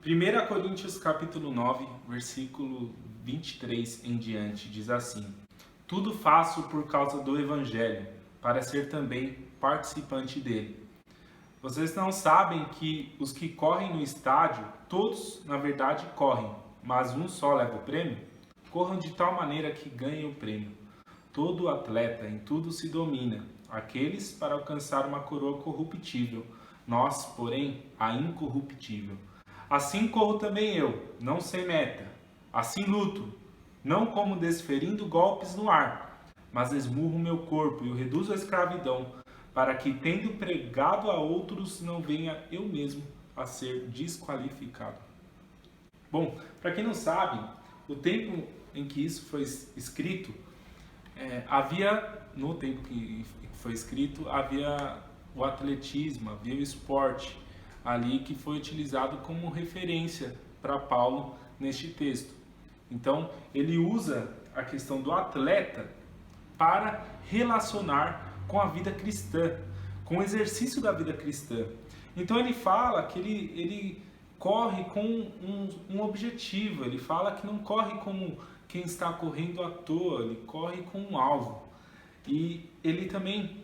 1 Coríntios capítulo 9, versículo 23 em diante, diz assim: Tudo faço por causa do Evangelho, para ser também participante dele. Vocês não sabem que os que correm no estádio, todos, na verdade, correm, mas um só leva o prêmio? Corram de tal maneira que ganhem o prêmio. Todo atleta em tudo se domina, aqueles para alcançar uma coroa corruptível, nós, porém, a incorruptível. Assim corro também eu, não sem meta. Assim luto, não como desferindo golpes no ar, mas esmurro meu corpo e o reduzo à escravidão, para que, tendo pregado a outros, não venha eu mesmo a ser desqualificado. Bom, para quem não sabe, o tempo em que isso foi escrito, no tempo que foi escrito, havia o atletismo, havia o esporte ali que foi utilizado como referência para Paulo neste texto. Então, ele usa a questão do atleta para relacionar com a vida cristã, com o exercício da vida cristã. Então, ele fala que ele corre com um objetivo, ele fala que não corre como quem está correndo à toa, ele corre com um alvo. E ele também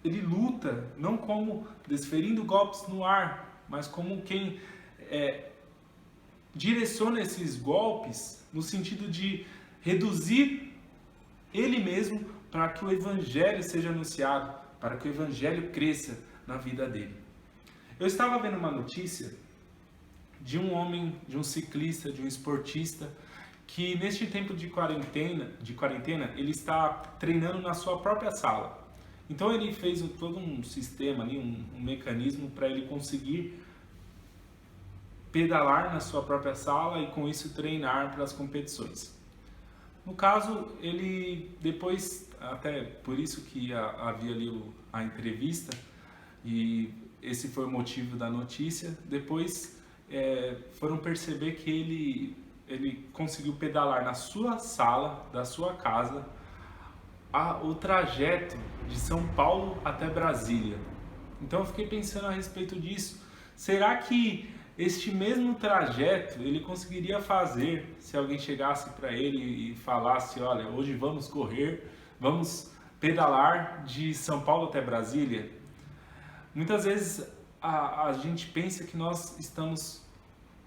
ele luta não como desferindo golpes no ar, mas como quem direciona esses golpes no sentido de reduzir ele mesmo para que o evangelho seja anunciado, para que o evangelho cresça na vida dele. Eu estava vendo uma notícia de um homem, de um ciclista, de um esportista, que neste tempo de quarentena, ele está treinando na sua própria sala. Então ele fez todo um sistema ali, um mecanismo para ele conseguir pedalar na sua própria sala e com isso treinar para as competições. No caso, ele depois, até por isso que havia ali a entrevista, e esse foi o motivo da notícia, depois foram perceber que ele conseguiu pedalar na sua sala, da sua casa, o trajeto de São Paulo até Brasília. Então eu fiquei pensando a respeito disso. Será que este mesmo trajeto ele conseguiria fazer se alguém chegasse para ele e falasse: olha, hoje vamos correr, vamos pedalar de São Paulo até Brasília? Muitas vezes a gente pensa que nós estamos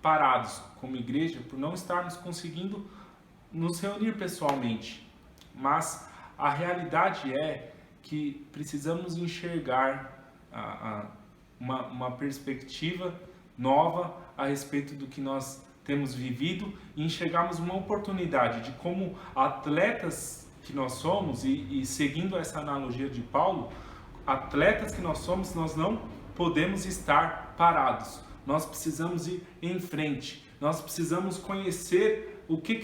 parados como igreja por não estarmos conseguindo nos reunir pessoalmente, mas a realidade é que precisamos enxergar uma perspectiva nova a respeito do que nós temos vivido e enxergarmos uma oportunidade de como atletas que nós somos, e seguindo essa analogia de Paulo, atletas que nós somos, nós não podemos estar parados. Nós precisamos ir em frente. Nós precisamos conhecer o que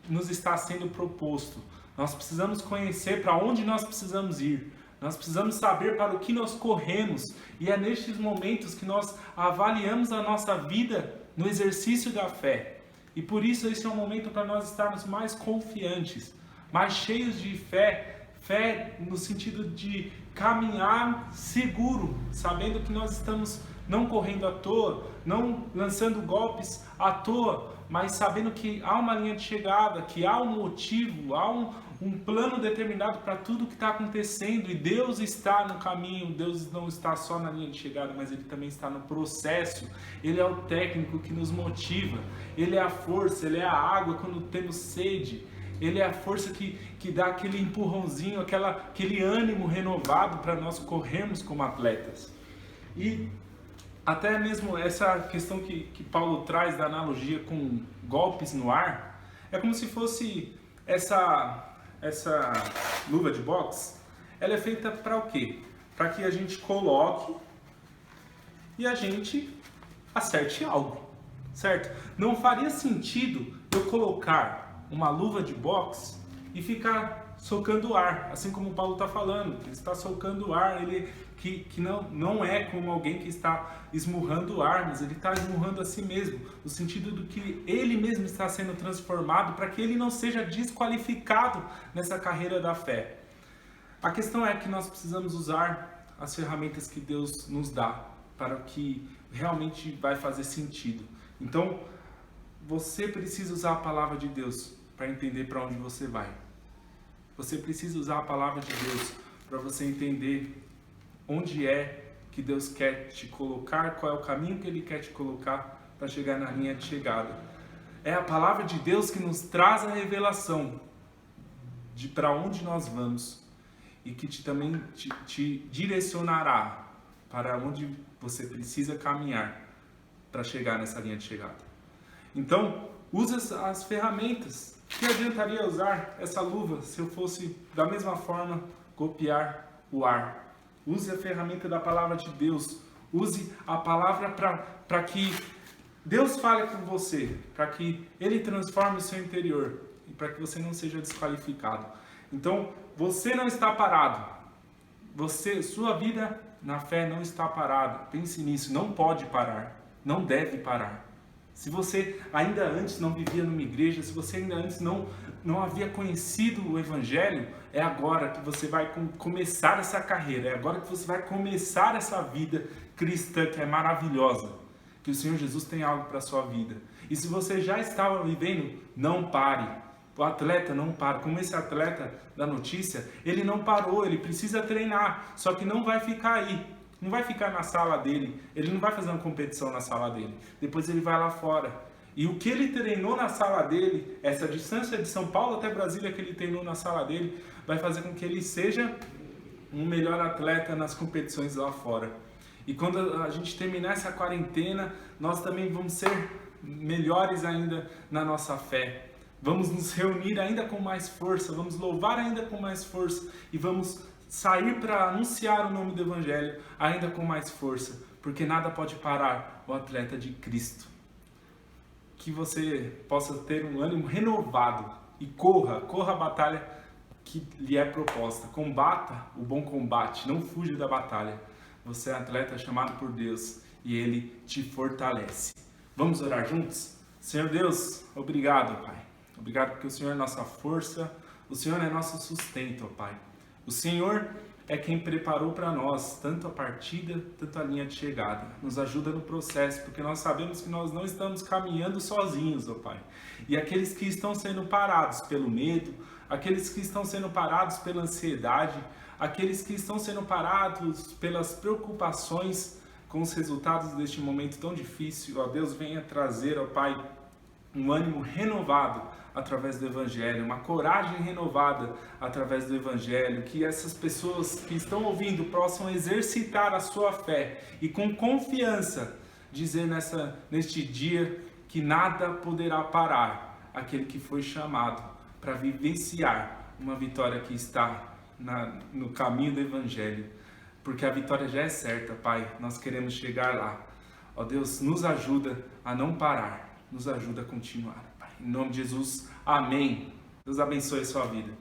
nos está sendo proposto. Nós precisamos conhecer para onde nós precisamos ir. Nós precisamos saber para o que nós corremos. E é nestes momentos que nós avaliamos a nossa vida no exercício da fé. E por isso esse é um momento para nós estarmos mais confiantes, mais cheios de fé. Fé no sentido de caminhar seguro, sabendo que nós estamos não correndo à toa, não lançando golpes à toa, mas sabendo que há uma linha de chegada, que há um motivo, há um plano determinado para tudo que está acontecendo, e Deus está no caminho. Deus não está só na linha de chegada, mas Ele também está no processo. Ele é o técnico que nos motiva, Ele é a força, Ele é a água quando temos sede. Ele é a força que dá aquele empurrãozinho, aquele ânimo renovado para nós corrermos como atletas. E até mesmo essa questão que Paulo traz da analogia com golpes no ar, é como se fosse essa luva de boxe. Ela é feita para o quê? Para que a gente coloque e a gente acerte algo, certo? Não faria sentido eu colocar uma luva de boxe e ficar socando ar, assim como o Paulo está falando, ele está socando ar, ele que não é como alguém que está esmurrando ar, mas ele está esmurrando a si mesmo, no sentido do que ele mesmo está sendo transformado para que ele não seja desqualificado nessa carreira da fé. A questão é que nós precisamos usar as ferramentas que Deus nos dá para o que realmente vai fazer sentido. Então, você precisa usar a palavra de Deus para entender para onde você vai. Você precisa usar a palavra de Deus para você entender onde é que Deus quer te colocar, qual é o caminho que Ele quer te colocar para chegar na linha de chegada. É a palavra de Deus que nos traz a revelação de para onde nós vamos e que também te direcionará para onde você precisa caminhar para chegar nessa linha de chegada. Então, use as ferramentas. Que adiantaria usar essa luva se eu fosse, da mesma forma, copiar o ar? Use a ferramenta da palavra de Deus. Use a palavra para que Deus fale com você, para que Ele transforme o seu interior e para que você não seja desqualificado. Então, você não está parado. Sua vida na fé não está parada. Pense nisso, não pode parar, não deve parar. Se você ainda antes não vivia numa igreja, se você ainda antes não havia conhecido o Evangelho, é agora que você vai começar essa carreira, é agora que você vai começar essa vida cristã que é maravilhosa, que o Senhor Jesus tem algo para a sua vida. E se você já estava vivendo, não pare. O atleta não para. Como esse atleta da notícia, ele não parou, ele precisa treinar, só que não vai ficar aí. Não vai ficar na sala dele, ele não vai fazer uma competição na sala dele. Depois ele vai lá fora. E o que ele treinou na sala dele, essa distância de São Paulo até Brasília que ele treinou na sala dele, vai fazer com que ele seja um melhor atleta nas competições lá fora. E quando a gente terminar essa quarentena, nós também vamos ser melhores ainda na nossa fé. Vamos nos reunir ainda com mais força, vamos louvar ainda com mais força e vamos sair para anunciar o nome do Evangelho ainda com mais força, porque nada pode parar o atleta de Cristo. Que você possa ter um ânimo renovado e corra a batalha que lhe é proposta. Combata o bom combate, não fuja da batalha. Você é atleta chamado por Deus e Ele te fortalece. Vamos orar juntos? Senhor Deus, obrigado, Pai. Obrigado porque o Senhor é nossa força, o Senhor é nosso sustento, Pai. O Senhor é quem preparou para nós tanto a partida, tanto a linha de chegada. Nos ajuda no processo, porque nós sabemos que nós não estamos caminhando sozinhos, ó Pai. E aqueles que estão sendo parados pelo medo, aqueles que estão sendo parados pela ansiedade, aqueles que estão sendo parados pelas preocupações com os resultados deste momento tão difícil, ó Deus, venha trazer, ó Pai, um ânimo renovado através do Evangelho, uma coragem renovada através do Evangelho, que essas pessoas que estão ouvindo possam exercitar a sua fé e com confiança dizer neste dia que nada poderá parar aquele que foi chamado para vivenciar uma vitória que está no caminho do Evangelho, porque a vitória já é certa, Pai, nós queremos chegar lá. Ó Deus, nos ajuda a não parar, nos ajuda a continuar, Pai. Em nome de Jesus, amém. Deus abençoe a sua vida.